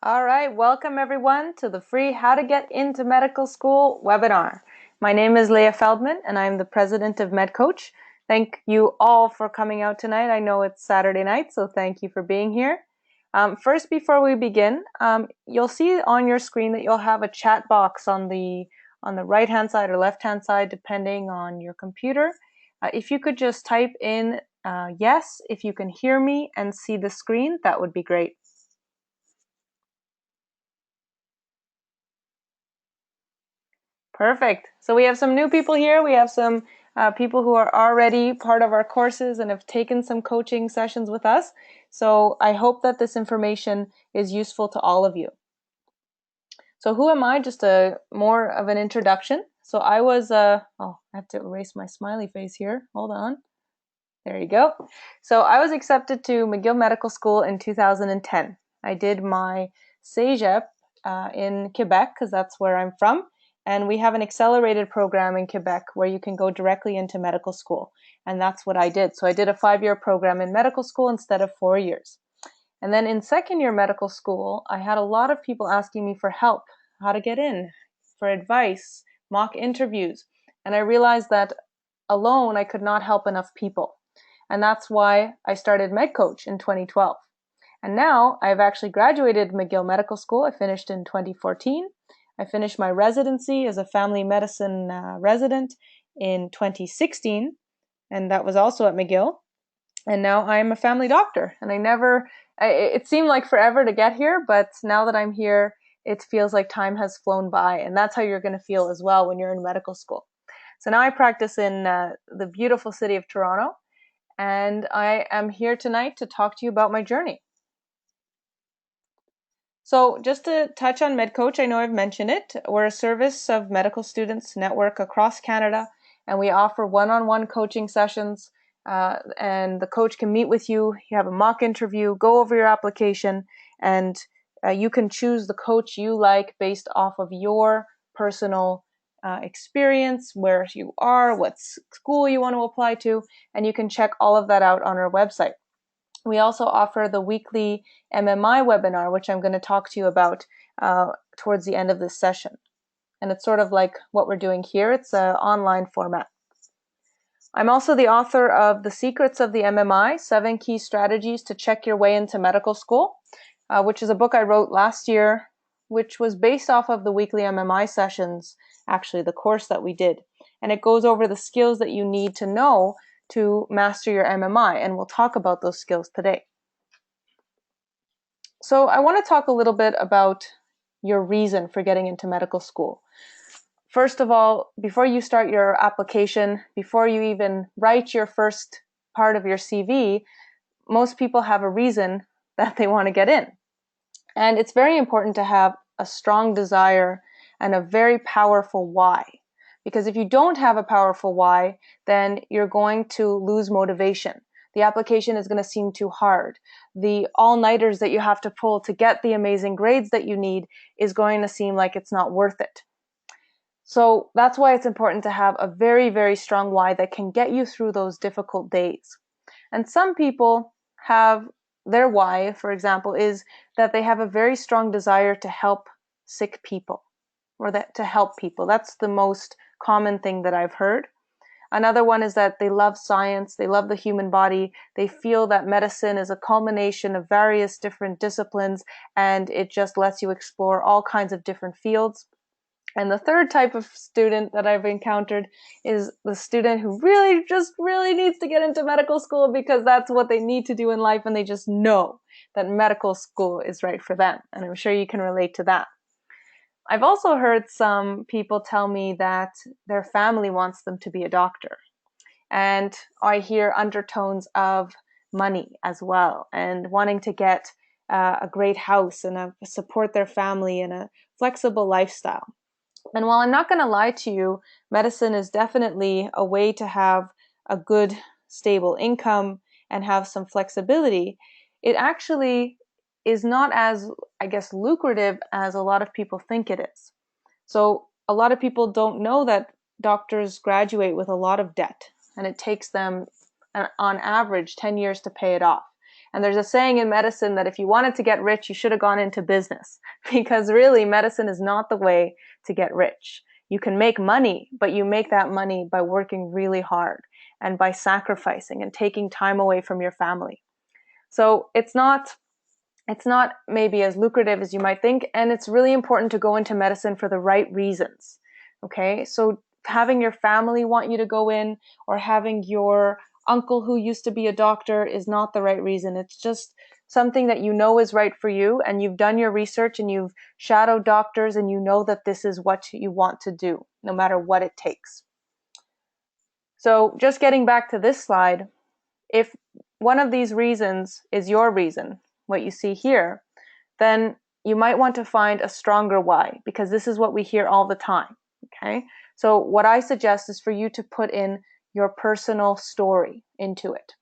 All right, welcome everyone to the free How to Get into Medical School webinar. My name is Leah Feldman and I'm the president of MedCoach. Thank you all for coming out tonight. I know it's Saturday night, so thank you for being here. First, before we begin, you'll see on your screen that you'll have a chat box on the right-hand side or left-hand side, depending on your computer. If you could just type in yes, if you can hear me and see the screen, that would be great. Perfect. So we have some new people here. We have some people who are already part of our courses and have taken some coaching sessions with us. So I hope that this information is useful to all of you. So who am I? Just more of an introduction. So I was, I have to erase my smiley face here. Hold on. There you go. So I was accepted to McGill Medical School in 2010. I did my CEGEP in Quebec because that's where I'm from. And we have an accelerated program in Quebec where you can go directly into medical school. And that's what I did. So I did a 5-year program in medical school instead of 4 years. And then in second year medical school, I had a lot of people asking me for help, how to get in, for advice, mock interviews. And I realized that alone I could not help enough people. And that's why I started MedCoach in 2012. And now I've actually graduated McGill Medical School. I finished in 2014. I finished my residency as a family medicine resident in 2016, and that was also at McGill. And now I'm a family doctor, and it seemed like forever to get here, but now that I'm here, it feels like time has flown by, and that's how you're going to feel as well when you're in medical school. So now I practice in the beautiful city of Toronto, and I am here tonight to talk to you about my journey. So just to touch on MedCoach, I know I've mentioned it. We're a service of medical students network across Canada, and we offer one-on-one coaching sessions, and the coach can meet with you. You have a mock interview, go over your application, and you can choose the coach you like based off of your personal experience, where you are, what school you want to apply to, and you can check all of that out on our website. We also offer the weekly MMI webinar, which I'm going to talk to you about towards the end of this session. And it's sort of like what we're doing here. It's an online format. I'm also the author of The Secrets of the MMI, 7 Key Strategies to Check Your Way into Medical School, which is a book I wrote last year, which was based off of the weekly MMI sessions, actually the course that we did. And it goes over the skills that you need to know to master your MMI, and we'll talk about those skills today. So I want to talk a little bit about your reason for getting into medical school. First of all, before you start your application, before you even write your first part of your CV, most people have a reason that they want to get in. And it's very important to have a strong desire and a very powerful why. Because if you don't have a powerful why, then you're going to lose motivation. The application is going to seem too hard. The all-nighters that you have to pull to get the amazing grades that you need is going to seem like it's not worth it. So that's why it's important to have a very, very strong why that can get you through those difficult days. And some people have their why, for example, is that they have a very strong desire to help sick people, or that to help people. That's the most common thing that I've heard. Another one is that they love science, they love the human body, they feel that medicine is a culmination of various different disciplines, and it just lets you explore all kinds of different fields. And the third type of student that I've encountered is the student who really needs to get into medical school because that's what they need to do in life, and they just know that medical school is right for them. And I'm sure you can relate to that. I've also heard some people tell me that their family wants them to be a doctor. And I hear undertones of money as well, and wanting to get a great house and support their family in a flexible lifestyle. And while I'm not going to lie to you, medicine is definitely a way to have a good, stable income and have some flexibility. It actually is not as, I guess, lucrative as a lot of people think it is. So a lot of people don't know that doctors graduate with a lot of debt, and it takes them, on average, 10 years to pay it off. And there's a saying in medicine that if you wanted to get rich, you should have gone into business, because really medicine is not the way to get rich. You can make money, but you make that money by working really hard and by sacrificing and taking time away from your family. So it's not maybe as lucrative as you might think, and it's really important to go into medicine for the right reasons. Okay, so having your family want you to go in, or having your uncle who used to be a doctor, is not the right reason. It's just something that you know is right for you, and you've done your research and you've shadowed doctors, and you know that this is what you want to do, no matter what it takes. So just getting back to this slide, if one of these reasons is your reason, what you see here, then you might want to find a stronger why, because this is what we hear all the time. Okay? So what I suggest is for you to put in your personal story into it.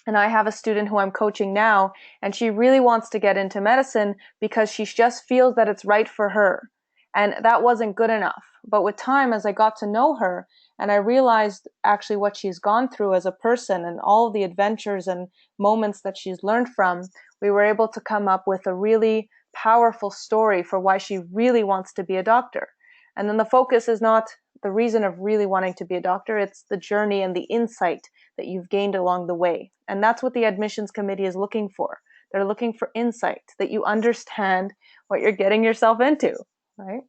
And I have a student who I'm coaching now, and she really wants to get into medicine because she just feels that it's right for her. And that wasn't good enough. But with time, as I got to know her, and I realized actually what she's gone through as a person and all the adventures and moments that she's learned from, we were able to come up with a really powerful story for why she really wants to be a doctor. And then the focus is not the reason of really wanting to be a doctor, it's the journey and the insight that you've gained along the way. And that's what the admissions committee is looking for. They're looking for insight, that you understand what you're getting yourself into, right?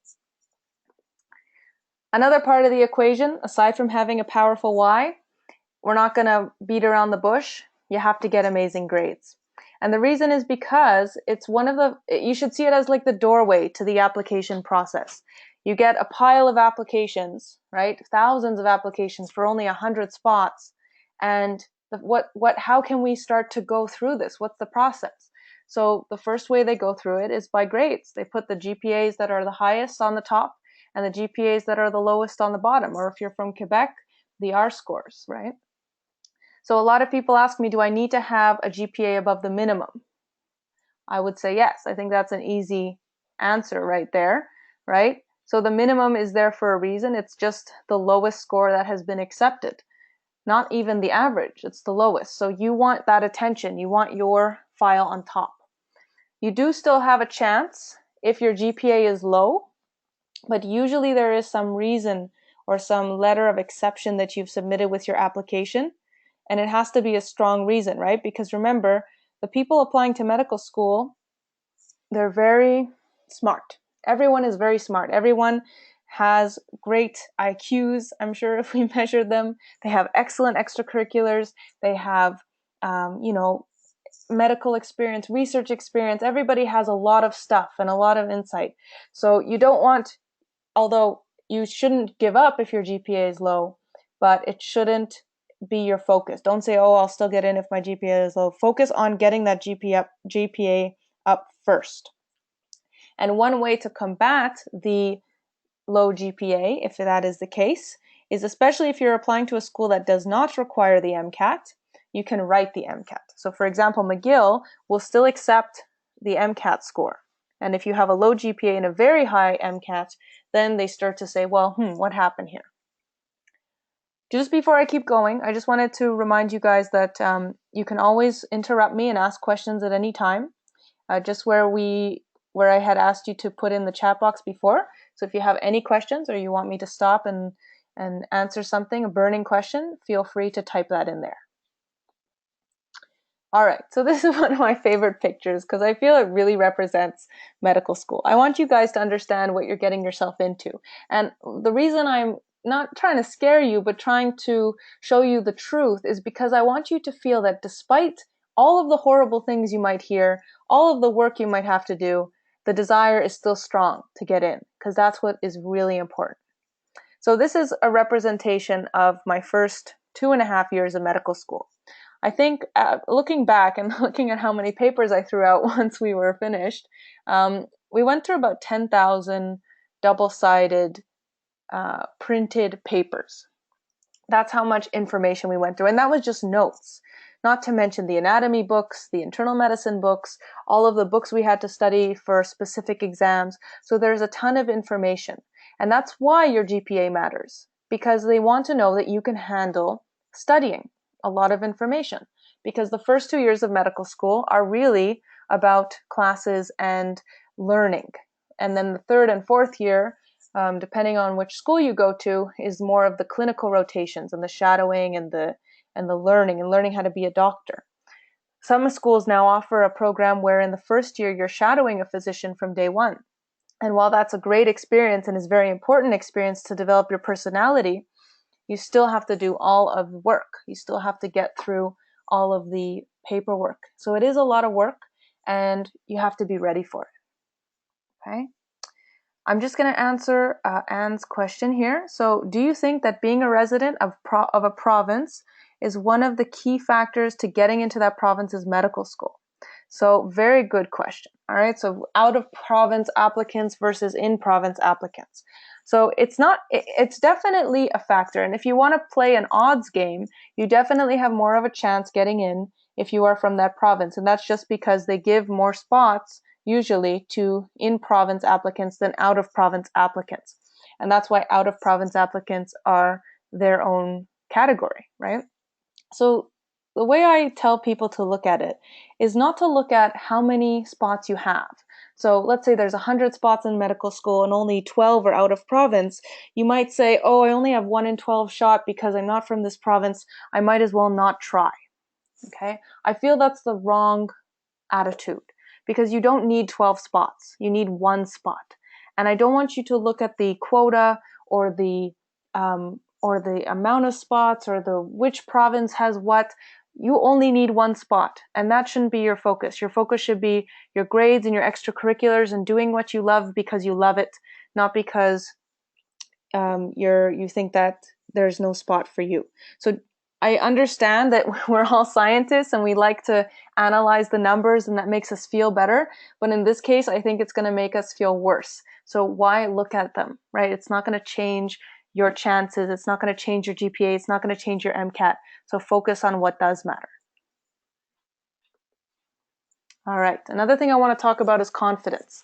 Another part of the equation, aside from having a powerful why, we're not going to beat around the bush. You have to get amazing grades. And the reason is because it's you should see it as like the doorway to the application process. You get a pile of applications, right? Thousands of applications for only 100 spots. And how can we start to go through this? What's the process? So the first way they go through it is by grades. They put the GPAs that are the highest on the top and the GPAs that are the lowest on the bottom. Or if you're from Quebec, the R scores, right? So a lot of people ask me, do I need to have a GPA above the minimum? I would say yes. I think that's an easy answer right there, right? So the minimum is there for a reason. It's just the lowest score that has been accepted. Not even the average, it's the lowest. So you want that attention. You want your file on top. You do still have a chance if your GPA is low, but usually there is some reason or some letter of exception that you've submitted with your application. And it has to be a strong reason, right? Because remember, the people applying to medical school, they're very smart. Everyone is very smart. Everyone has great IQs, I'm sure, if we measured them. They have excellent extracurriculars. They have, medical experience, research experience. Everybody has a lot of stuff and a lot of insight. So you don't want, although you shouldn't give up if your GPA is low, but it shouldn't be your focus. Don't say, oh, I'll still get in if my GPA is low. Focus on getting that GPA up first. And one way to combat the low GPA, if that is the case, is especially if you're applying to a school that does not require the MCAT, you can write the MCAT. So for example, McGill will still accept the MCAT score. And if you have a low GPA and a very high MCAT, then they start to say, well, what happened here? Just before I keep going, I just wanted to remind you guys that you can always interrupt me and ask questions at any time, just where I had asked you to put in the chat box before. So if you have any questions or you want me to stop and answer something, a burning question, feel free to type that in there. All right, so this is one of my favorite pictures because I feel it really represents medical school. I want you guys to understand what you're getting yourself into. And the reason I'm not trying to scare you, but trying to show you the truth is because I want you to feel that despite all of the horrible things you might hear, all of the work you might have to do, the desire is still strong to get in, because that's what is really important. So this is a representation of my first 2.5 years of medical school. I think looking back and looking at how many papers I threw out once we were finished, we went through about 10,000 double-sided printed papers. That's how much information we went through. And that was just notes, not to mention the anatomy books, the internal medicine books, all of the books we had to study for specific exams. So there's a ton of information. And that's why your GPA matters, because they want to know that you can handle studying a lot of information. because the first 2 years of medical school are really about classes and learning. And then the third and fourth year, depending on which school you go to, is more of the clinical rotations and the shadowing and the learning how to be a doctor. Some schools now offer a program where in the first year you're shadowing a physician from day one. And while that's a great experience and is a very important experience to develop your personality, you still have to do all of the work. You still have to get through all of the paperwork. So it is a lot of work and you have to be ready for it. Okay? I'm just going to answer Anne's question here. So do you think that being a resident of a province is one of the key factors to getting into that province's medical school? So very good question. All right. So out of province applicants versus in province applicants. So it's definitely a factor. And if you want to play an odds game, you definitely have more of a chance getting in if you are from that province. And that's just because they give more spots usually to in-province applicants than out-of-province applicants. And that's why out-of-province applicants are their own category, right? So the way I tell people to look at it is not to look at how many spots you have. So let's say there's 100 spots in medical school and only 12 are out of province. You might say, oh, I only have 1 in 12 shot because I'm not from this province. I might as well not try. Okay? I feel that's the wrong attitude because you don't need 12 spots. You need 1 spot. And I don't want you to look at the quota or the amount of spots or the which province has what. You only need 1 spot, and that shouldn't be your focus. Your focus should be your grades and your extracurriculars and doing what you love because you love it, not because you think that there's no spot for you. So I understand that we're all scientists and we like to analyze the numbers and that makes us feel better. But in this case, I think it's going to make us feel worse. So why look at them, right? It's not going to change your chances. It's not going to change your GPA. It's not going to change your MCAT. So focus on what does matter. All right. Another thing I want to talk about is confidence.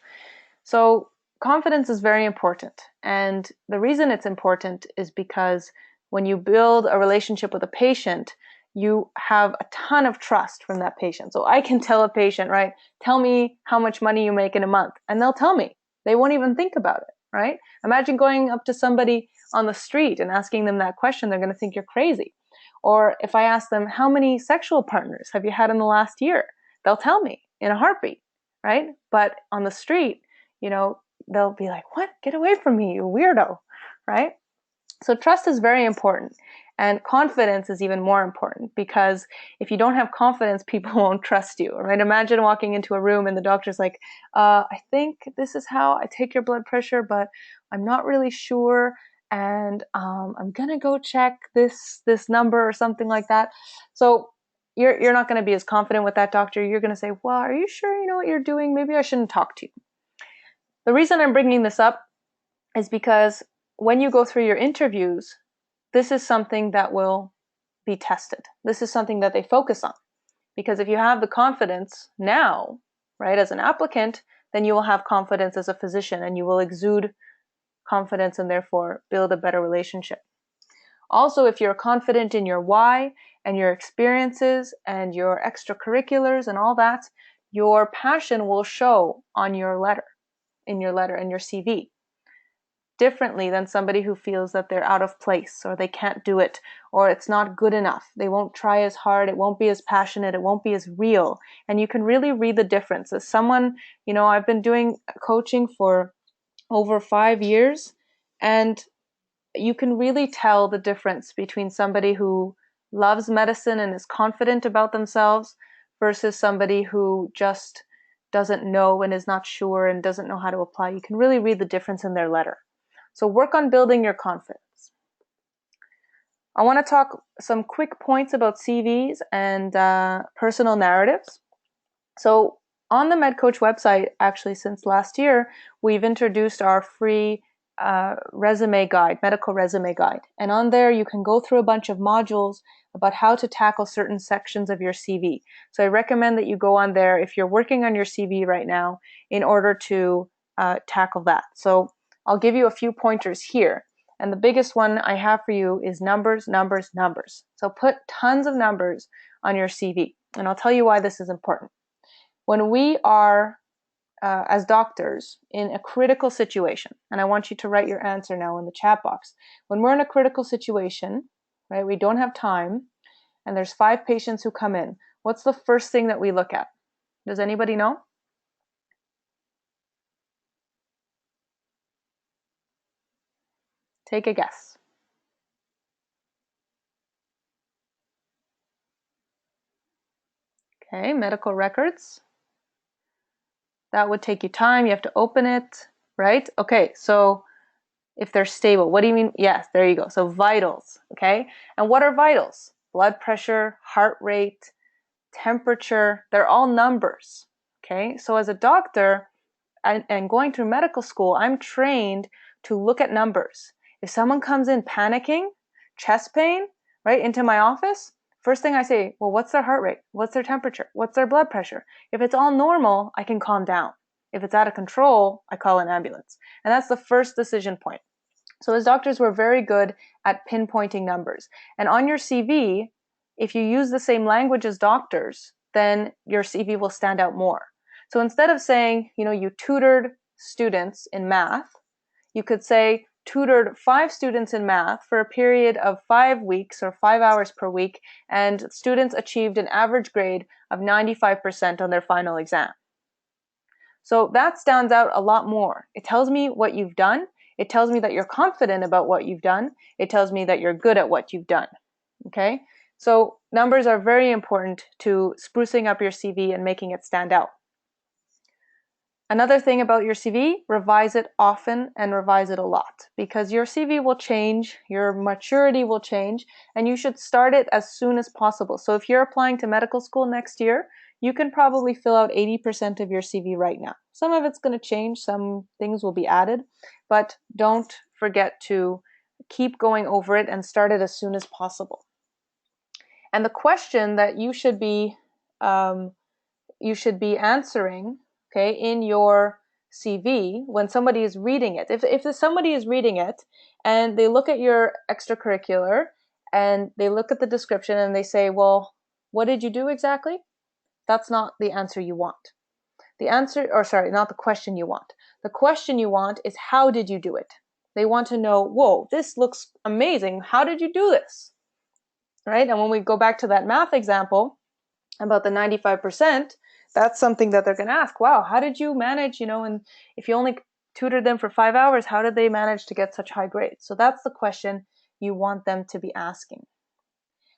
So confidence is very important. And the reason it's important is because when you build a relationship with a patient, you have a ton of trust from that patient. So I can tell a patient, right, tell me how much money you make in a month. And they'll tell me. They won't even think about it, right? Imagine going up to somebody on the street and asking them that question. They're going to think you're crazy. Or if I ask them, how many sexual partners have you had in the last year? They'll tell me in a heartbeat, right? But on the street, they'll be like, what? Get away from me, you weirdo, right? So trust is very important. And confidence is even more important because if you don't have confidence, people won't trust you, right? Imagine walking into a room and the doctor's like, I think this is how I take your blood pressure, but I'm not really sure. And I'm going to go check this number or something like that. So you're not going to be as confident with that doctor. You're going to say, well, are you sure you know what you're doing? Maybe I shouldn't talk to you. The reason I'm bringing this up is because when you go through your interviews, this is something that will be tested. This is something that they focus on. Because if you have the confidence now, right, as an applicant, then you will have confidence as a physician and you will exude confidence and therefore build a better relationship. Also, if you're confident in your why and your experiences and your extracurriculars and all that, your passion will show on your letter, in your CV. Differently than somebody who feels that they're out of place or they can't do it or it's not good enough. They won't try as hard. It won't be as passionate. It won't be as real. And you can really read the difference. As someone, I've been doing coaching for over 5 years, and you can really tell the difference between somebody who loves medicine and is confident about themselves versus somebody who just doesn't know and is not sure and doesn't know how to apply. You can really read the difference in their letter. So work on building your confidence. I want to talk some quick points about CVs and personal narratives. So on the MedCoach website, actually since last year, we've introduced our free resume guide, medical resume guide. And on there, you can go through a bunch of modules about how to tackle certain sections of your CV. So I recommend that you go on there if you're working on your CV right now in order to tackle that. So I'll give you a few pointers here. And the biggest one I have for you is numbers, numbers, numbers. So put tons of numbers on your CV. And I'll tell you why this is important. When we are, as doctors, in a critical situation, and I want you to write your answer now in the chat box. When we're in a critical situation, right, we don't have time, and there's 5 patients who come in, what's the first thing that we look at? Does anybody know? Take a guess. Okay, medical records. That would take you time. You have to open it, right? Okay, so if they're stable, what do you mean? Yes, there you go. So vitals, okay? And what are vitals? Blood pressure, heart rate, temperature, they're all numbers, okay? So as a doctor and going through medical school, I'm trained to look at numbers. If someone comes in panicking, chest pain, right, into my office, first thing I say, well, what's their heart rate? What's their temperature? What's their blood pressure? If it's all normal, I can calm down. If it's out of control, I call an ambulance. And that's the first decision point. So as doctors, we're very good at pinpointing numbers. And on your CV, if you use the same language as doctors, then your CV will stand out more. So instead of saying, you tutored students in math, you could say tutored 5 students in math for a period of 5 weeks or 5 hours per week, and students achieved an average grade of 95% on their final exam. So that stands out a lot more. It tells me what you've done. It tells me that you're confident about what you've done. It tells me that you're good at what you've done. Okay? So numbers are very important to sprucing up your CV and making it stand out. Another thing about your CV, revise it often and revise it a lot, because your CV will change, your maturity will change, and you should start it as soon as possible. So if you're applying to medical school next year, you can probably fill out 80% of your CV right now. Some of it's going to change, some things will be added, but don't forget to keep going over it and start it as soon as possible. And the question that you should be answering, okay, in your CV when somebody is reading it. If somebody is reading it and they look at your extracurricular and they look at the description and they say, well, what did you do exactly? That's not the answer you want. Not the question you want. The question you want is, how did you do it? They want to know, whoa, this looks amazing. How did you do this? Right? And when we go back to that math example about the 95%, that's something that they're going to ask. Wow, how did you manage, and if you only tutored them for 5 hours, how did they manage to get such high grades? So that's the question you want them to be asking.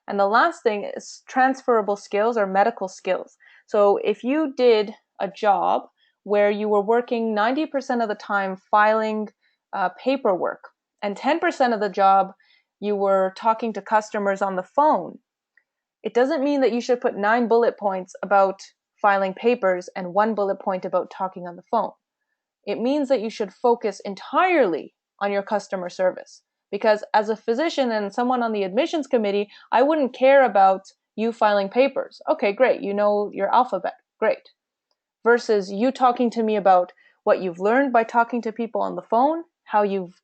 And the last thing is transferable skills or medical skills. So if you did a job where you were working 90% of the time filing paperwork, and 10% of the job you were talking to customers on the phone, it doesn't mean that you should put 9 bullet points about filing papers and 1 bullet point about talking on the phone. It means that you should focus entirely on your customer service. Because as a physician and someone on the admissions committee, I wouldn't care about you filing papers. Okay, great. You know your alphabet. Great. Versus you talking to me about what you've learned by talking to people on the phone, how you've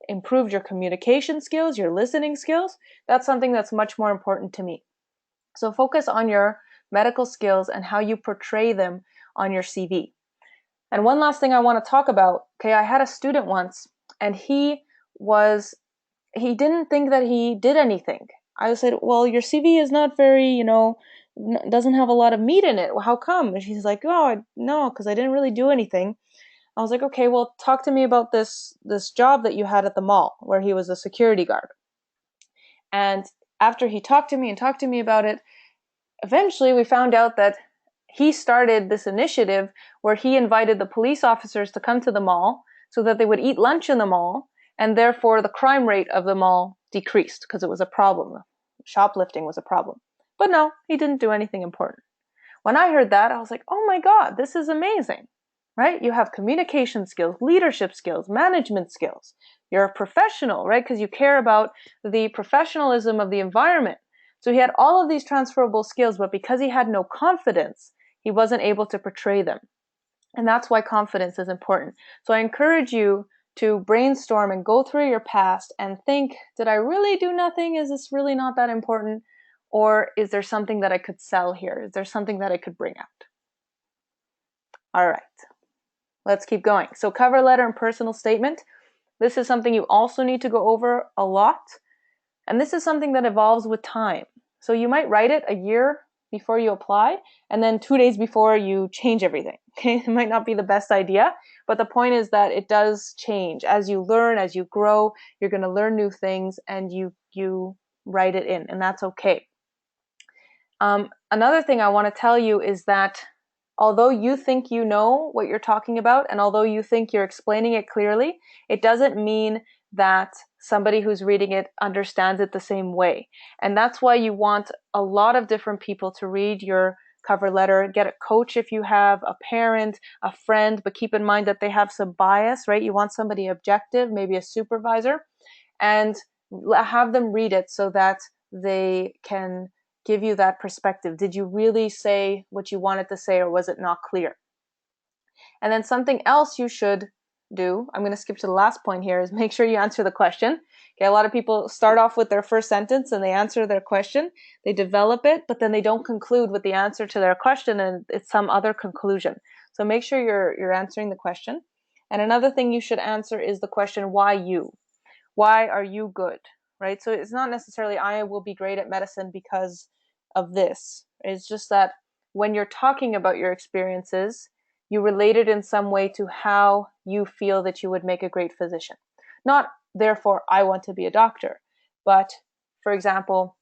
improved your communication skills, your listening skills. That's something that's much more important to me. So focus on your medical skills and how you portray them on your CV. And one last thing I want to talk about, okay, I had a student once and he didn't think that he did anything. I said, well, your CV is not very, doesn't have a lot of meat in it. Well, how come? And she's like, oh, no, because I didn't really do anything. I was like, okay, well, talk to me about this job that you had at the mall where he was a security guard. And after he talked to me about it, eventually we found out that he started this initiative where he invited the police officers to come to the mall so that they would eat lunch in the mall, and therefore the crime rate of the mall decreased because it was a problem. Shoplifting was a problem. But no, he didn't do anything important. When I heard that, I was like, oh my God, this is amazing, right? You have communication skills, leadership skills, management skills. You're a professional, right? Because you care about the professionalism of the environment. So he had all of these transferable skills, but because he had no confidence, he wasn't able to portray them. And that's why confidence is important. So I encourage you to brainstorm and go through your past and think, did I really do nothing? Is this really not that important? Or is there something that I could sell here? Is there something that I could bring out? All right, let's keep going. So cover letter and personal statement. This is something you also need to go over a lot. And this is something that evolves with time. So you might write it a year before you apply, and then 2 days before you change everything. Okay, it might not be the best idea, but the point is that it does change. As you learn, as you grow, you're going to learn new things, and you write it in, and that's okay. Another thing I want to tell you is that although you think you know what you're talking about, and although you think you're explaining it clearly, it doesn't mean that somebody who's reading it understands it the same way. And that's why you want a lot of different people to read your cover letter. Get a coach if you have, a parent, a friend, but keep in mind that they have some bias, right? You want somebody objective, maybe a supervisor, and have them read it so that they can give you that perspective. Did you really say what you wanted to say, or was it not clear? And then something else you should do, I'm going to skip to the last point here, is make sure you answer the question. Okay, a lot of people start off with their first sentence and they answer their question, they develop it, but then they don't conclude with the answer to their question, and it's some other conclusion. So make sure you're answering the question. And another thing you should answer is the question, why you? Why are you good? Right? So it's not necessarily I will be great at medicine because of this. It's just that when you're talking about your experiences, you relate it in some way to how you feel that you would make a great physician. Not, therefore, I want to be a doctor, but, for example,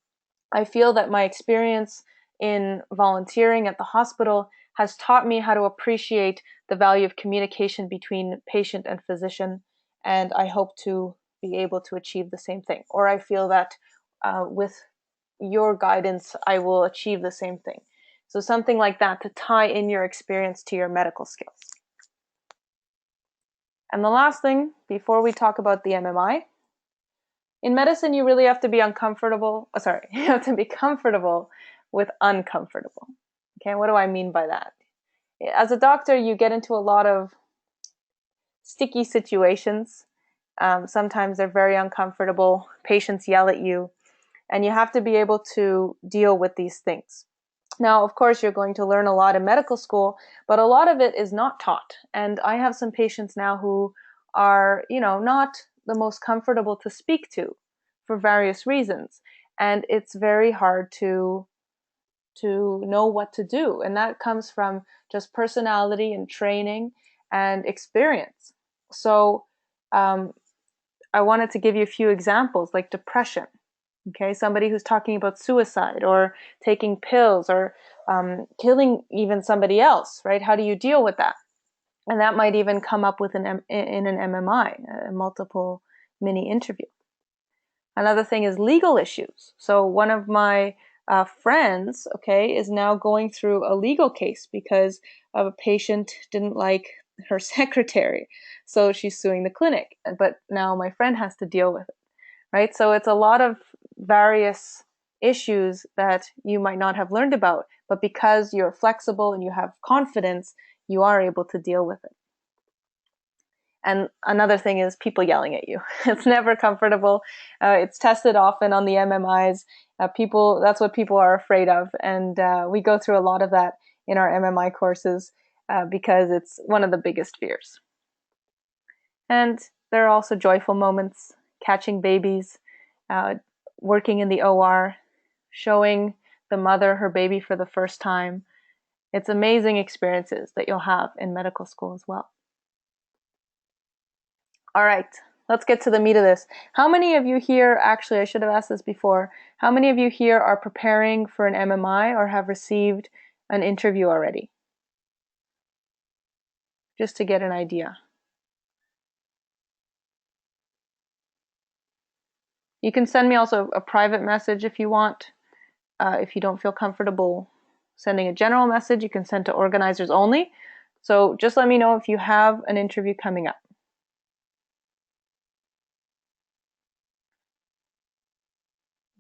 I feel that my experience in volunteering at the hospital has taught me how to appreciate the value of communication between patient and physician, and I hope to be able to achieve the same thing. Or I feel that with your guidance, I will achieve the same thing. So something like that to tie in your experience to your medical skills. And the last thing, before we talk about the MMI, in medicine, you really have to be you have to be comfortable with uncomfortable. Okay, what do I mean by that? As a doctor, you get into a lot of sticky situations. Sometimes they're very uncomfortable. Patients yell at you, and you have to be able to deal with these things. Now, of course, you're going to learn a lot in medical school, but a lot of it is not taught. And I have some patients now who are, not the most comfortable to speak to for various reasons. And it's very hard to know what to do. And that comes from just personality and training and experience. So I wanted to give you a few examples, like depression. Okay, somebody who's talking about suicide or taking pills or killing even somebody else, right? How do you deal with that? And that might even come up with in an MMI, a multiple mini interview. Another thing is legal issues. So one of my friends, okay, is now going through a legal case because of a patient didn't like her secretary. So she's suing the clinic. But now my friend has to deal with it, right? So it's a lot of various issues that you might not have learned about, but because you're flexible and you have confidence, you are able to deal with it. And another thing is people yelling at you. It's never comfortable. It's tested often on the MMIs. That's what people are afraid of. And we go through a lot of that in our MMI courses because it's one of the biggest fears. And there are also joyful moments, catching babies, working in the OR, showing the mother her baby for the first time. It's amazing experiences that you'll have in medical school as well. All right, let's get to the meat of this. How many of you here, actually I should have asked this before, how many of you here are preparing for an MMI or have received an interview already? Just to get an idea. You can send me also a private message if you want. If you don't feel comfortable sending a general message, you can send to organizers only. So just let me know if you have an interview coming up.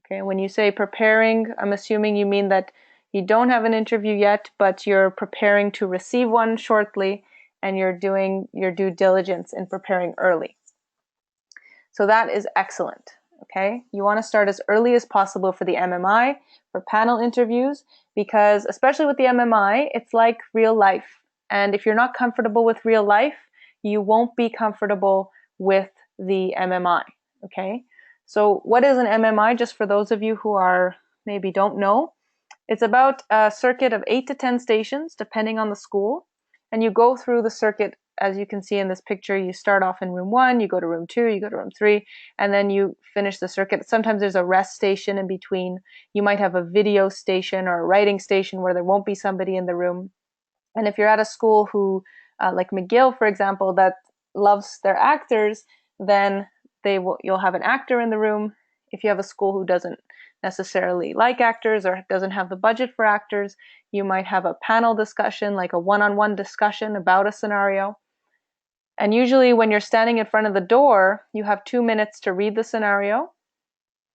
Okay, when you say preparing, I'm assuming you mean that you don't have an interview yet, but you're preparing to receive one shortly, and you're doing your due diligence in preparing early. So that is excellent. Okay, you want to start as early as possible for the MMI, for panel interviews, because especially with the MMI, it's like real life. And if you're not comfortable with real life, you won't be comfortable with the MMI. Okay, so what is an MMI? Just for those of you who are maybe don't know, it's about a circuit of 8 to 10 stations, depending on the school. And you go through the circuit, as you can see in this picture. You start off in room 1, you go to room 2, you go to room 3, and then you finish the circuit. Sometimes there's a rest station in between. You might have a video station or a writing station where there won't be somebody in the room. And if you're at a school who, like McGill, for example, that loves their actors, then you'll have an actor in the room. If you have a school who doesn't necessarily like actors or doesn't have the budget for actors, you might have a panel discussion, like a one-on-one discussion about a scenario. And usually when you're standing in front of the door, you have 2 minutes to read the scenario,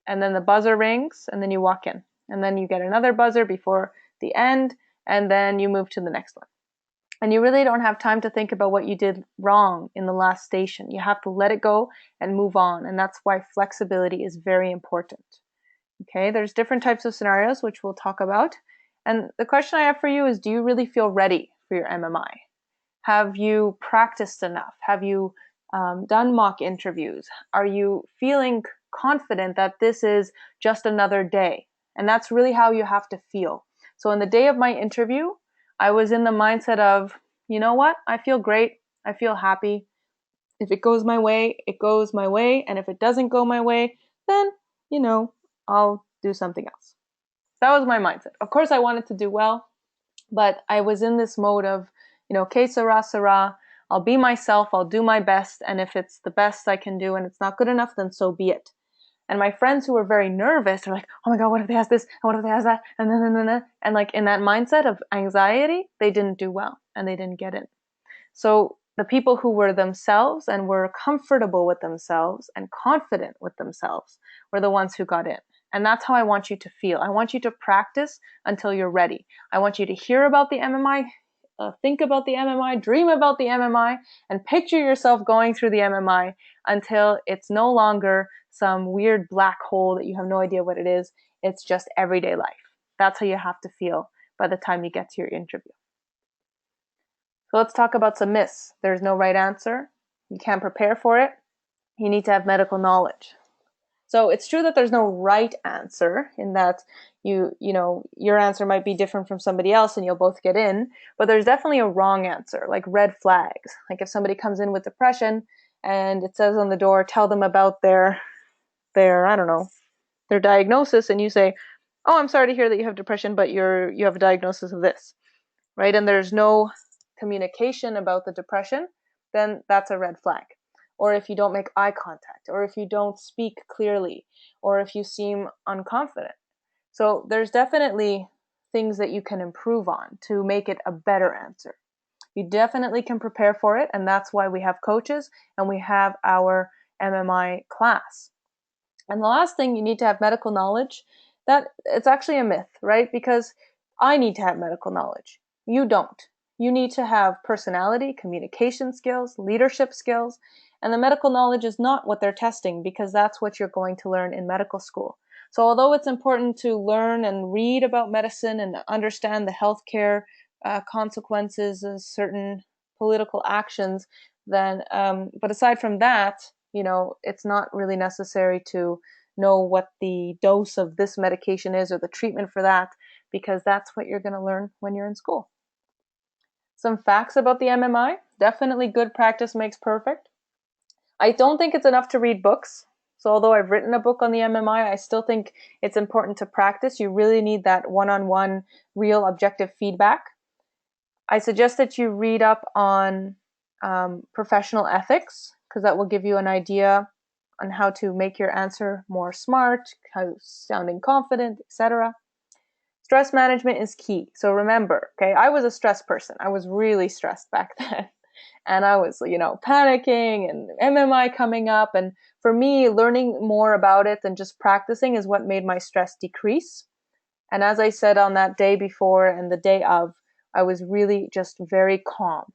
and then the buzzer rings, and then you walk in. And then you get another buzzer before the end, and then you move to the next one. And you really don't have time to think about what you did wrong in the last station. You have to let it go and move on. And that's why flexibility is very important. Okay, there's different types of scenarios, which we'll talk about. And the question I have for you is, do you really feel ready for your MMI? Have you practiced enough? Have you done mock interviews? Are you feeling confident that this is just another day? And that's really how you have to feel. So on the day of my interview, I was in the mindset of, you know what? I feel great. I feel happy. If it goes my way, it goes my way. And if it doesn't go my way, then, I'll do something else. That was my mindset. Of course, I wanted to do well, but I was in this mode of, que sera, sera. I'll be myself. I'll do my best. And if it's the best I can do and it's not good enough, then so be it. And my friends who were very nervous are like, oh my God, what if they ask this? And what if they ask that? And like in that mindset of anxiety, they didn't do well and they didn't get in. So the people who were themselves and were comfortable with themselves and confident with themselves were the ones who got in. And that's how I want you to feel. I want you to practice until you're ready. I want you to hear about the MMI, think about the MMI, dream about the MMI, and picture yourself going through the MMI until it's no longer some weird black hole that you have no idea what it is. It's just everyday life. That's how you have to feel by the time you get to your interview. So let's talk about some myths. There's no right answer. You can't prepare for it. You need to have medical knowledge. So it's true that there's no right answer in that your answer might be different from somebody else and you'll both get in, but there's definitely a wrong answer, like red flags. Like if somebody comes in with depression and it says on the door, tell them about their diagnosis, and you say, oh, I'm sorry to hear that you have depression, but you have a diagnosis of this, right? And there's no communication about the depression, then that's a red flag. Or if you don't make eye contact, or if you don't speak clearly, or if you seem unconfident. So there's definitely things that you can improve on to make it a better answer. You definitely can prepare for it, and that's why we have coaches and we have our MMI class. And the last thing, you need to have medical knowledge. That it's actually a myth, right? Because I need to have medical knowledge. You don't. You need to have personality, communication skills, leadership skills, and the medical knowledge is not what they're testing because that's what you're going to learn in medical school. So although it's important to learn and read about medicine and understand the healthcare consequences of certain political actions, then, but aside from that, it's not really necessary to know what the dose of this medication is or the treatment for that, because that's what you're going to learn when you're in school. Some facts about the MMI. Definitely good practice makes perfect. I don't think it's enough to read books. So although I've written a book on the MMI, I still think it's important to practice. You really need that one-on-one, real objective feedback. I suggest that you read up on professional ethics, because that will give you an idea on how to make your answer more smart, how sounding confident, etc. Stress management is key. So remember, okay, I was a stressed person. I was really stressed back then. And I was, panicking and MMI coming up. And for me, learning more about it than just practicing is what made my stress decrease. And as I said on that day before and the day of, I was really just very calm.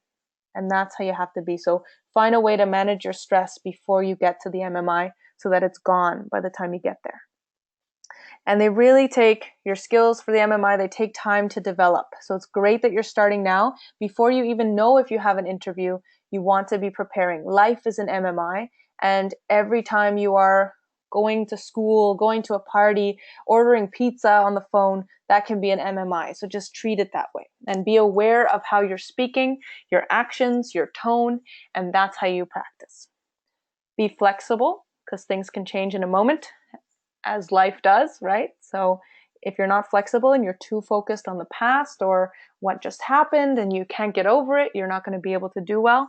And that's how you have to be. So find a way to manage your stress before you get to the MMI so that it's gone by the time you get there. And they really take your skills for the MMI, they take time to develop. So it's great that you're starting now. Before you even know if you have an interview, you want to be preparing. Life is an MMI, and every time you are going to school, going to a party, ordering pizza on the phone, that can be an MMI. So just treat it that way and be aware of how you're speaking, your actions, your tone, and that's how you practice. Be flexible because things can change in a moment, as life does, right? So if you're not flexible and you're too focused on the past or what just happened and you can't get over it, you're not going to be able to do well.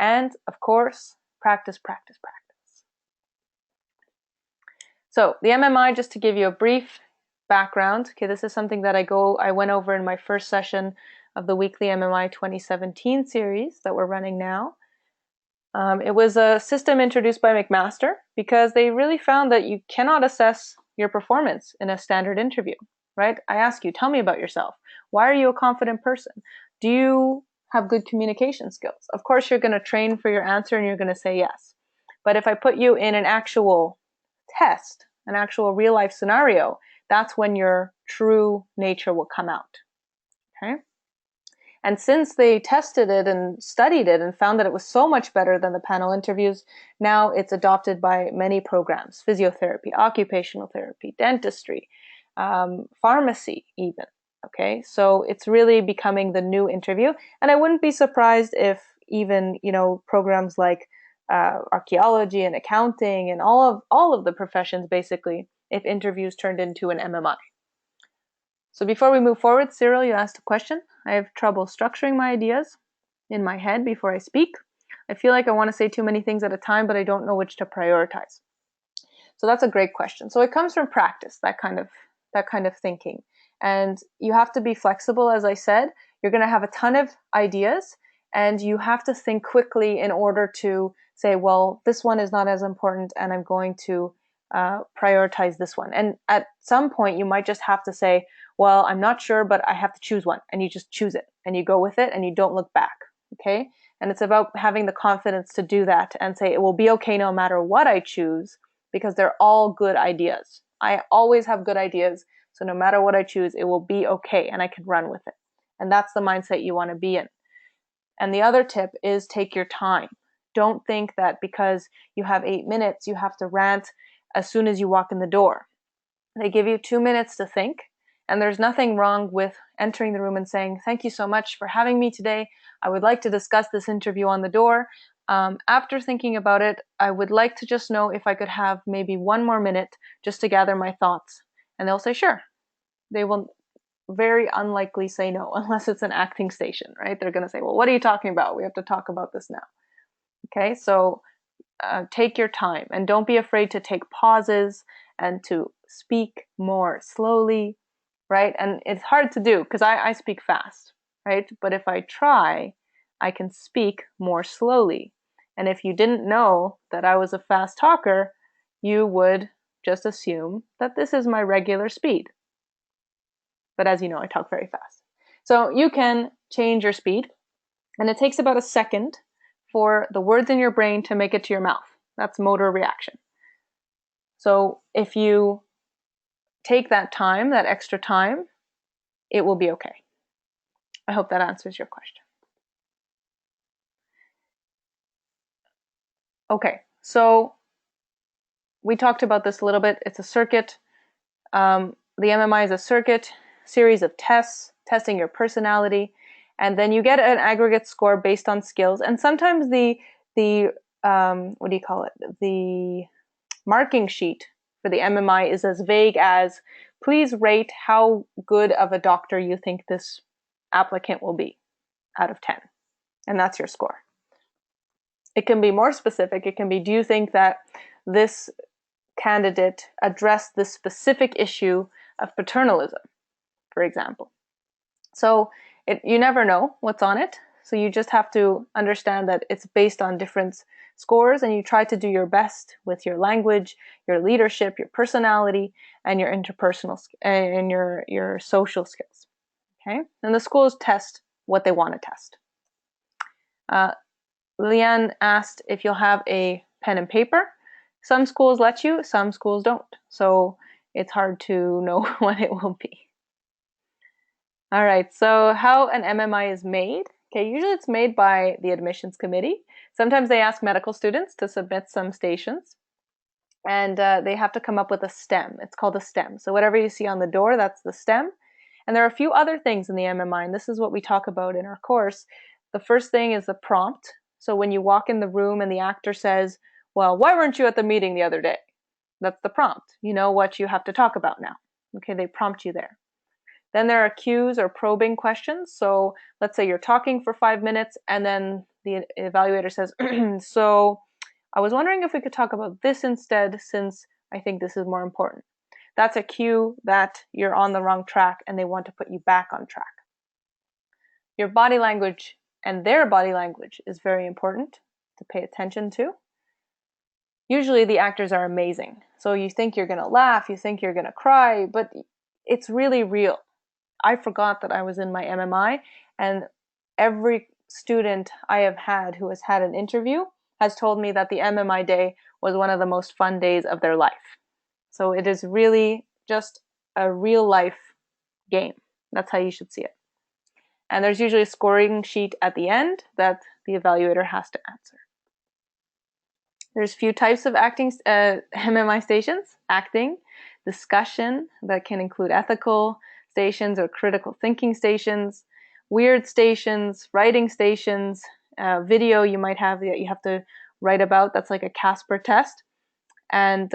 And of course, practice, practice, practice. So the MMI, just to give you a brief background, okay, this is something that I went over in my first session of the weekly MMI 2017 series that we're running now. It was a system introduced by McMaster because they really found that you cannot assess your performance in a standard interview, right? I ask you, tell me about yourself. Why are you a confident person? Do you have good communication skills? Of course, you're going to train for your answer and you're going to say yes. But if I put you in an actual test, an actual real life scenario, that's when your true nature will come out, okay? And since they tested it and studied it and found that it was so much better than the panel interviews, now it's adopted by many programs: physiotherapy, occupational therapy, dentistry, pharmacy even. Okay, so it's really becoming the new interview. And I wouldn't be surprised if even, programs like archaeology and accounting and all of the professions, basically, if interviews turned into an MMI. So before we move forward, Cyril, you asked a question. I have trouble structuring my ideas in my head before I speak. I feel like I want to say too many things at a time, but I don't know which to prioritize. So that's a great question. So it comes from practice, that kind of thinking. And you have to be flexible, as I said. You're going to have a ton of ideas, and you have to think quickly in order to say, well, this one is not as important, and I'm going to prioritize this one. And at some point, you might just have to say, well, I'm not sure, but I have to choose one. And you just choose it and you go with it and you don't look back. Okay. And it's about having the confidence to do that and say, it will be okay no matter what I choose, because they're all good ideas. I always have good ideas. So no matter what I choose, it will be okay and I can run with it. And that's the mindset you want to be in. And the other tip is take your time. Don't think that because you have 8 minutes, you have to rant as soon as you walk in the door. They give you 2 minutes to think. And there's nothing wrong with entering the room and saying, thank you so much for having me today. I would like to discuss this interview on the door. After thinking about it, I would like to just know if I could have maybe 1 more minute just to gather my thoughts. And they'll say, sure. They will very unlikely say no, unless it's an acting station, right? They're going to say, well, what are you talking about? We have to talk about this now. Okay, so take your time and don't be afraid to take pauses and to speak more slowly. Right? And it's hard to do because I speak fast, right? But if I try, I can speak more slowly. And if you didn't know that I was a fast talker, you would just assume that this is my regular speed. But as you know, I talk very fast. So you can change your speed, and it takes about a second for the words in your brain to make it to your mouth. That's motor reaction. So if you take that time, that extra time, it will be okay. I hope that answers your question. Okay, so we talked about this a little bit. It's a circuit. The MMI is a circuit, series of tests, testing your personality, and then you get an aggregate score based on skills. And sometimes the what do you call it? The marking sheet for the MMI is as vague as, please rate how good of a doctor you think this applicant will be out of 10. And that's your score. It can be more specific. It can be, do you think that this candidate addressed this specific issue of paternalism, for example? So you never know what's on it. So you just have to understand that it's based on different scores, and you try to do your best with your language, your leadership, your personality, and your interpersonal and your social skills. Okay, and the schools test what they want to test. Leanne asked if you'll have a pen and paper. Some schools let you, some schools don't. So it's hard to know what it will be. All right, so how an MMI is made. Okay, usually it's made by the admissions committee. Sometimes they ask medical students to submit some stations, and they have to come up with a STEM. It's called a STEM. So whatever you see on the door, that's the STEM. And there are a few other things in the MMI, and this is what we talk about in our course. The first thing is the prompt. So when you walk in the room and the actor says, well, why weren't you at the meeting the other day? That's the prompt. You know what you have to talk about now. Okay, they prompt you there. Then there are cues or probing questions. So let's say you're talking for 5 minutes and then the evaluator says, so I was wondering if we could talk about this instead, since I think this is more important. That's a cue that you're on the wrong track and they want to put you back on track. Your body language and their body language is very important to pay attention to. Usually the actors are amazing. So you think you're going to laugh, you think you're going to cry, but it's really real. I forgot that I was in my MMI, and every student I have had who has had an interview has told me that the MMI day was one of the most fun days of their life. So it is really just a real life game. That's how you should see it. And there's usually a scoring sheet at the end that the evaluator has to answer. There's a few types of MMI stations. Acting, discussion, that can include ethical stations or critical thinking stations, weird stations, writing stations, video you might have that you have to write about, that's like a Casper test, and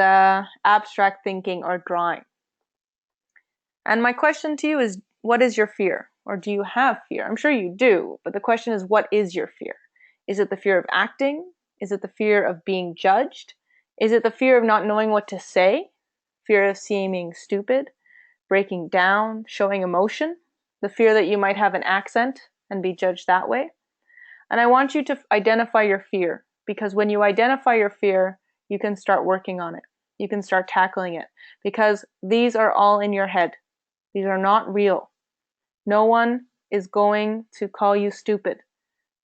abstract thinking or drawing. And my question to you is, what is your fear? Or do you have fear? I'm sure you do, but the question is, what is your fear? Is it the fear of acting? Is it the fear of being judged? Is it the fear of not knowing what to say? Fear of seeming stupid? Breaking down, showing emotion, the fear that you might have an accent and be judged that way. And I want you to identify your fear, because when you identify your fear, you can start working on it. You can start tackling it, because these are all in your head. These are not real. No one is going to call you stupid.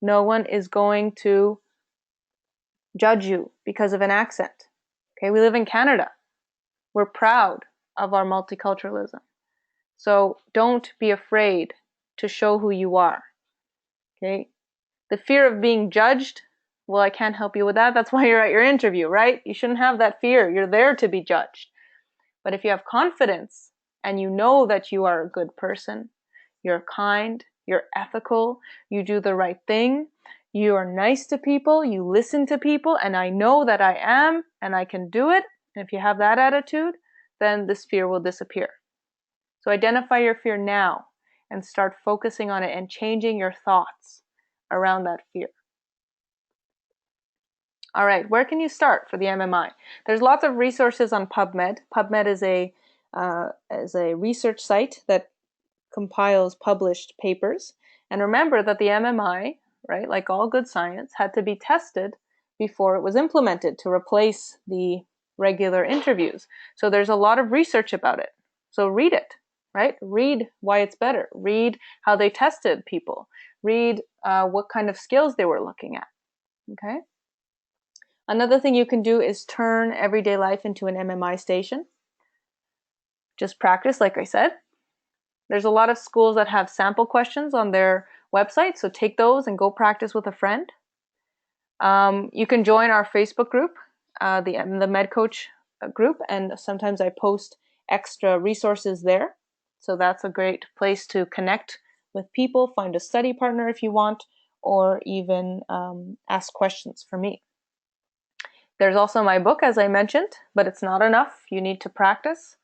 No one is going to judge you because of an accent. Okay, we live in Canada. We're proud of our multiculturalism. So don't be afraid to show who you are. Okay? The fear of being judged, well, I can't help you with that. That's why you're at your interview, right? You shouldn't have that fear. You're there to be judged. But if you have confidence and you know that you are a good person, you're kind, you're ethical, you do the right thing, you are nice to people, you listen to people, and I know that I am and I can do it. And if you have that attitude, then this fear will disappear. So identify your fear now and start focusing on it and changing your thoughts around that fear. All right, where can you start for the MMI? There's lots of resources on PubMed. PubMed is a research site that compiles published papers. And remember that the MMI, right, like all good science, had to be tested before it was implemented to replace the regular interviews. So there's a lot of research about it. So read it. Right? Read why it's better. Read how they tested people. Read what kind of skills they were looking at. Okay? Another thing you can do is turn everyday life into an MMI station. Just practice, like I said. There's a lot of schools that have sample questions on their website, so take those and go practice with a friend. You can join our Facebook group, the MedCoach group, and sometimes I post extra resources there. So that's a great place to connect with people, find a study partner if you want, or even ask questions for me. There's also my book, as I mentioned, but it's not enough. You need to practice.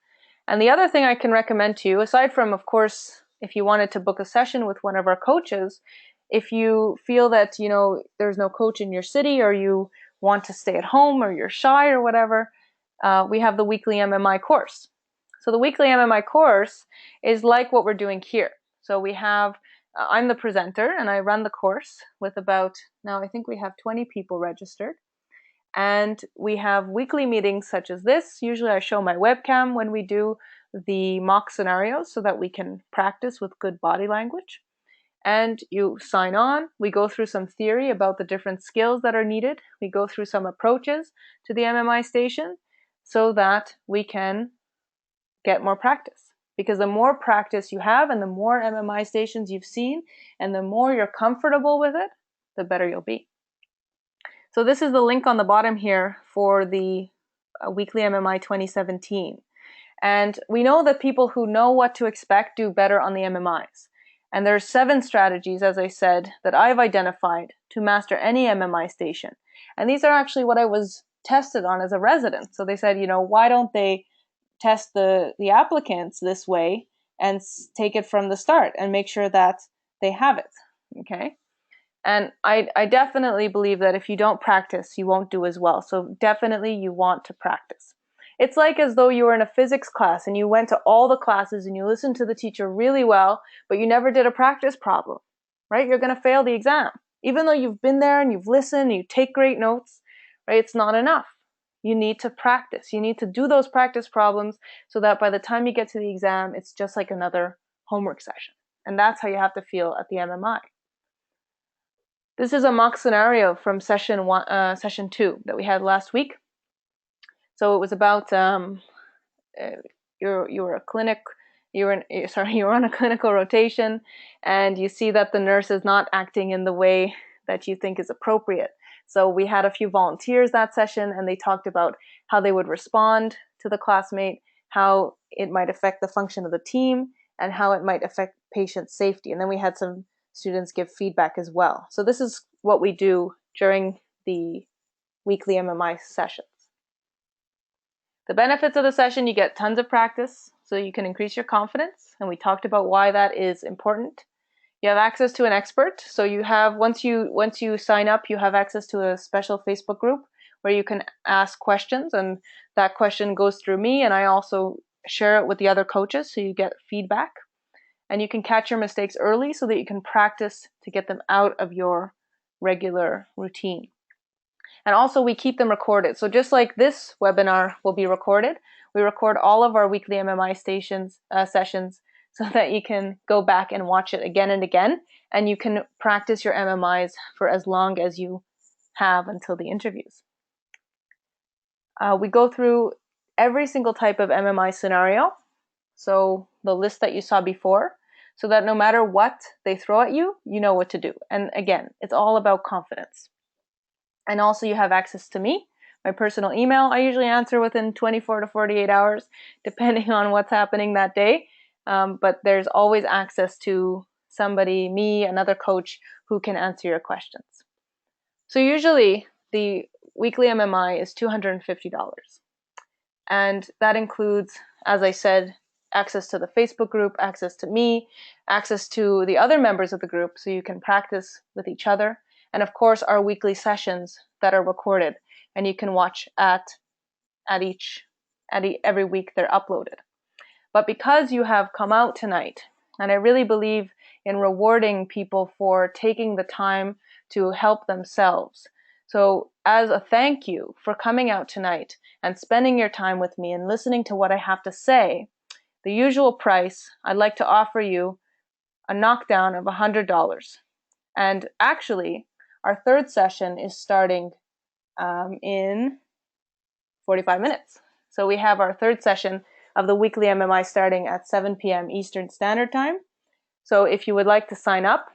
And the other thing I can recommend to you, aside from, of course, if you wanted to book a session with one of our coaches, if you feel that, there's no coach in your city, or you want to stay at home, or you're shy or whatever, we have the weekly MMI course. So the weekly MMI course is like what we're doing here. So we have, I'm the presenter and I run the course with now I think we have 20 people registered. And we have weekly meetings such as this. Usually I show my webcam when we do the mock scenarios so that we can practice with good body language. and you sign on. We go through some theory about the different skills that are needed. We go through some approaches to the MMI station so that we can get more practice. Because the more practice you have and the more MMI stations you've seen and the more you're comfortable with it, the better you'll be. So this is the link on the bottom here for the weekly MMI 2017. And we know that people who know what to expect do better on the MMIs. And there's 7 strategies, as I said, that I've identified to master any MMI station. And these are actually what I was tested on as a resident. So they said, why don't they test the applicants this way and take it from the start and make sure that they have it, okay? And I definitely believe that if you don't practice, you won't do as well. So definitely you want to practice. It's like as though you were in a physics class and you went to all the classes and you listened to the teacher really well, but you never did a practice problem, right? You're going to fail the exam. Even though you've been there and you've listened, you take great notes, right? It's not enough. You need to practice. You need to do those practice problems so that by the time you get to the exam, it's just like another homework session. And that's how you have to feel at the MMI. This is a mock scenario from session 2 that we had last week. So it was about you were on a clinical rotation, and you see that the nurse is not acting in the way that you think is appropriate. So we had a few volunteers that session, and they talked about how they would respond to the classmate, how it might affect the function of the team, and how it might affect patient safety. And then we had some students give feedback as well. So this is what we do during the weekly MMI sessions. The benefits of the session: you get tons of practice, so you can increase your confidence, and we talked about why that is important. You have access to an expert, so you have once you sign up, you have access to a special Facebook group where you can ask questions, and that question goes through me, and I also share it with the other coaches, so you get feedback. And you can catch your mistakes early so that you can practice to get them out of your regular routine. And also we keep them recorded. So just like this webinar will be recorded, we record all of our weekly MMI sessions so that you can go back and watch it again and again, and you can practice your MMIs for as long as you have until the interviews. We go through every single type of MMI scenario, so the list that you saw before, so that no matter what they throw at you, you know what to do. And again, it's all about confidence. And also you have access to me, my personal email. I usually answer within 24 to 48 hours, depending on what's happening that day. But there's always access to somebody, me, another coach, who can answer your questions. So usually the weekly MMI is $250. And that includes, as I said, access to the Facebook group, access to me, access to the other members of the group so you can practice with each other, and of course our weekly sessions that are recorded and you can watch every week they're uploaded. But because you have come out tonight, and I really believe in rewarding people for taking the time to help themselves. So as a thank you for coming out tonight and spending your time with me and listening to what I have to say, the usual price, I'd like to offer you a knockdown of $100. And actually, our third session is starting in 45 minutes. So we have our third session of the weekly MMI starting at 7 p.m. Eastern Standard Time. So if you would like to sign up,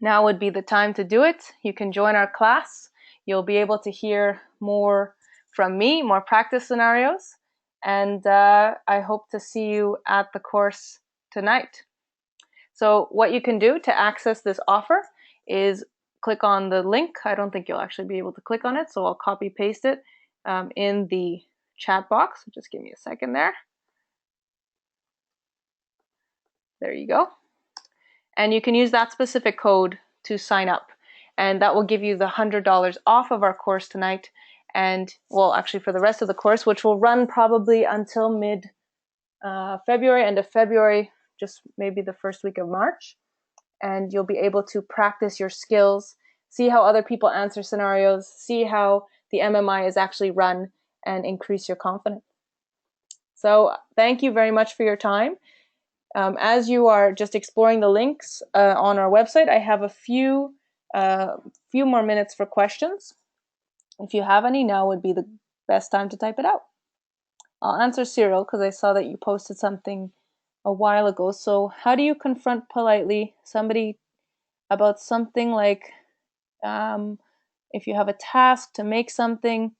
now would be the time to do it. You can join our class. You'll be able to hear more from me, more practice scenarios. And I hope to see you at the course tonight. So what you can do to access this offer is click on the link. I don't think you'll actually be able to click on it, so I'll copy paste it in the chat box. Just give me a second there. There you go. And you can use that specific code to sign up. And that will give you the $100 off of our course tonight. And well, actually for the rest of the course, which will run probably until mid-February, end of February, just maybe the first week of March. And you'll be able to practice your skills, see how other people answer scenarios, see how the MMI is actually run, and increase your confidence. So thank you very much for your time. As you are just exploring the links on our website, I have a few more minutes for questions. If you have any, now would be the best time to type it out. I'll answer Cyril because I saw that you posted something a while ago. So how do you confront politely somebody about something like if you have a task to make something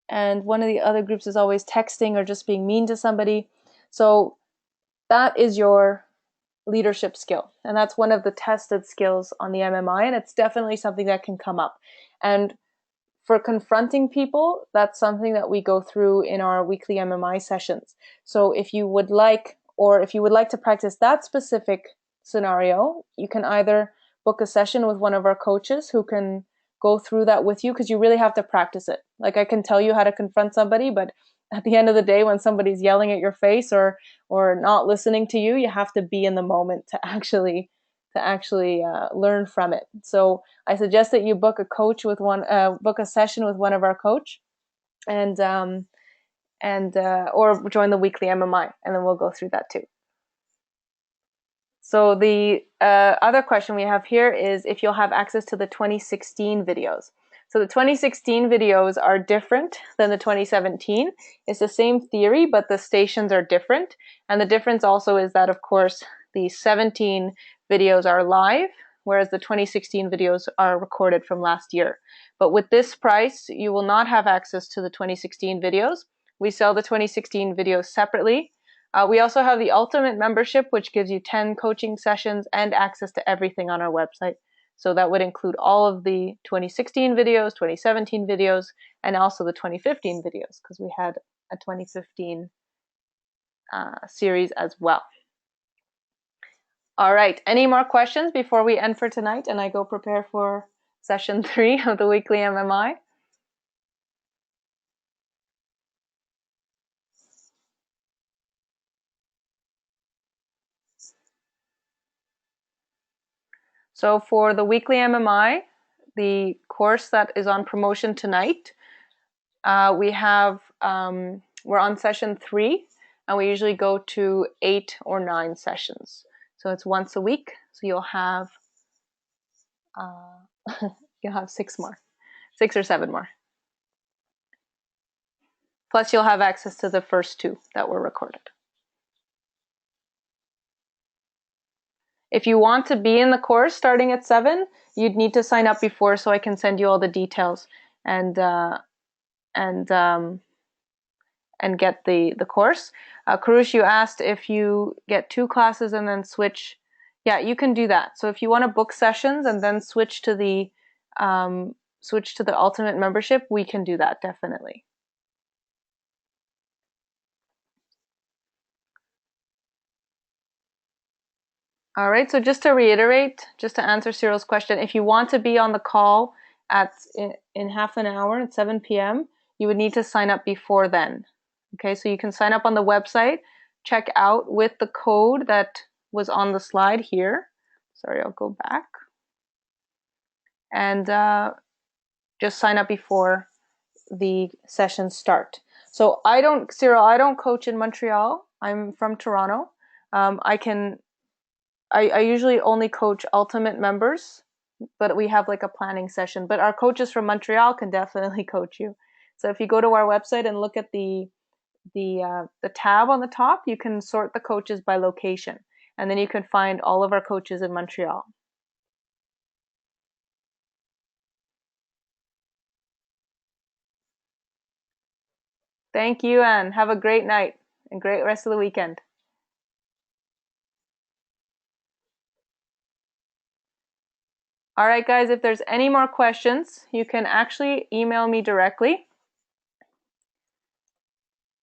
and one of the other groups is always texting or just being mean to somebody? So that is your leadership skill, and that's one of the tested skills on the MMI, and it's definitely something that can come up. And for confronting people, that's something that we go through in our weekly MMI sessions. So if you would like, or if you would like to practice that specific scenario, you can either book a session with one of our coaches who can go through that with you, because you really have to practice it. Like, I can tell you how to confront somebody, but at the end of the day, when somebody's yelling at your face or not listening to you, you have to be in the moment to actually learn from it. So I suggest that you book a session with one of our coach, and or join the weekly MMI, and then we'll go through that too. So the other question we have here is if you'll have access to the 2016 videos. So the 2016 videos are different than the 2017. It's the same theory, but the stations are different. And the difference also is that, of course, the 17 videos are live, whereas the 2016 videos are recorded from last year. But with this price, you will not have access to the 2016 videos. We sell the 2016 videos separately. We also have the Ultimate membership, which gives you 10 coaching sessions and access to everything on our website. So that would include all of the 2016 videos, 2017 videos, and also the 2015 videos, because we had a 2015 series as well. All right, any more questions before we end for tonight and I go prepare for session 3 of the weekly MMI? So for the weekly MMI, the course that is on promotion tonight, we're on session 3, and we usually go to 8 or 9 sessions. So it's once a week. So you'll have 6 or 7 more. Plus you'll have access to the first 2 that were recorded. If you want to be in the course starting at 7, you'd need to sign up before so I can send you all the details and get the course. Karush, you asked if you get 2 classes and then switch. Yeah, you can do that. So if you want to book sessions and then switch to the Ultimate membership, we can do that, definitely. All right, so just to reiterate, just to answer Cyril's question, if you want to be on the call in half an hour at 7 p.m., you would need to sign up before then. Okay, so you can sign up on the website, check out with the code that was on the slide here. Sorry, I'll go back. And just sign up before the sessions start. So Cyril, I don't coach in Montreal. I'm from Toronto. I usually only coach Ultimate members, but we have like a planning session. But our coaches from Montreal can definitely coach you. So if you go to our website and look at the tab on the top, you can sort the coaches by location, and then you can find all of our coaches in Montreal. Thank you, and have a great night and great rest of the weekend. All right, guys, if there's any more questions, you can actually email me directly.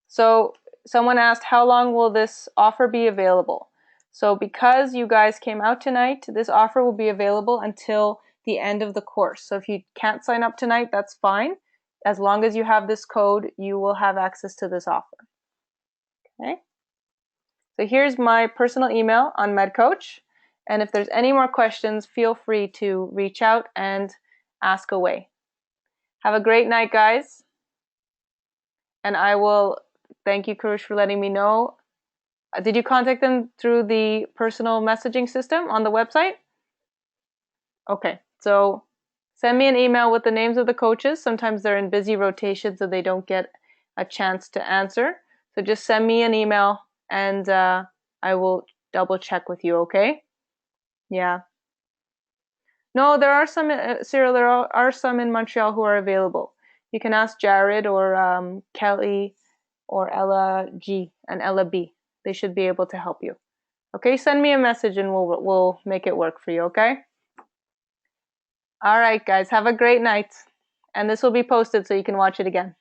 So someone asked, how long will this offer be available? So because you guys came out tonight, this offer will be available until the end of the course. So if you can't sign up tonight, that's fine. As long as you have this code, you will have access to this offer. Okay. So here's my personal email on MedCoach. And if there's any more questions, feel free to reach out and ask away. Have a great night, guys. And I will thank you, Karush, for letting me know Did you contact them through the personal messaging system on the website? Okay, so send me an email with the names of the coaches. Sometimes they're in busy rotation, so they don't get a chance to answer. So just send me an email, and I will double check with you, okay? Yeah. No, there are some, Cyril, there are some in Montreal who are available. You can ask Jared or Kelly or Ella G and Ella B. They should be able to help you. Okay, send me a message and we'll make it work for you, okay? All right, guys, have a great night. And this will be posted so you can watch it again.